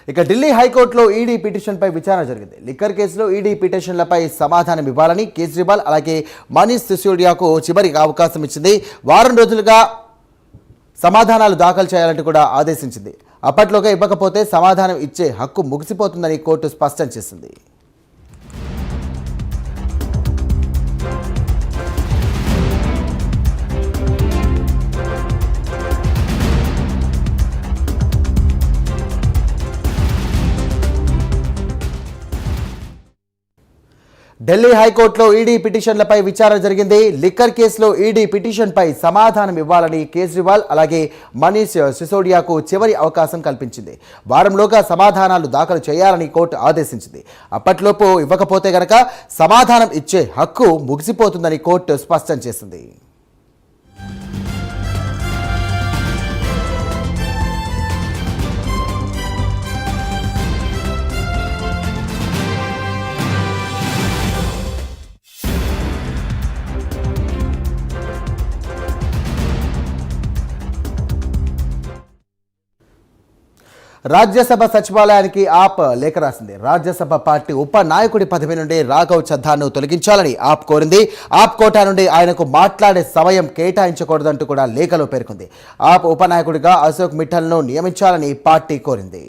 ఇక ఢిల్లీ హైకోర్టులో ఈడీ పిటిషన్పై విచారణ జరిగింది. లిక్కర్ కేసులో ఈడీ పిటిషన్లపై సమాధానం ఇవ్వాలని కేజ్రీవాల్ అలాగే మనీష్ సిసోడియాకు చివరి అవకాశం ఇచ్చింది. వారం రోజులుగా సమాధానాలు దాఖలు చేయాలంటూ కూడా ఆదేశించింది. అప్పట్లోగా ఇవ్వకపోతే సమాధానం ఇచ్చే హక్కు ముగిసిపోతుందని కోర్టు స్పష్టం చేసింది. ఢిల్లీ హైకోర్టులో ఈడీ పిటిషన్లపై విచారణ జరిగింది. లిక్కర్ కేసులో ఈడీ పిటిషన్పై సమాధానం ఇవ్వాలని కేజ్రీవాల్ అలాగే మనీష్ సిసోడియాకు చివరి అవకాశం కల్పించింది. వారంలోగా సమాధానాలు దాఖలు చేయాలని కోర్టు ఆదేశించింది. అప్పట్లోపు ఇవ్వకపోతే గనక సమాధానం ఇచ్చే హక్కు ముగిసిపోతుందని కోర్టు స్పష్టం చేసింది. రాజ్యసభ సచివాలయానికి ఆప్ లేఖ రాసింది. రాజ్యసభ పార్టీ ఉప నాయకుడి పదవి నుండి రాఘవ్ చద్దాను తొలగించాలని ఆప్ కోరింది. ఆప్ కోటా నుండి ఆయనకు మాట్లాడే సమయం కేటాయించకూడదంటూ కూడా లేఖలో పేర్కొంది. ఆప్ ఉప నాయకుడిగా అశోక్ మిఠల్ను నియమించాలని పార్టీ కోరింది.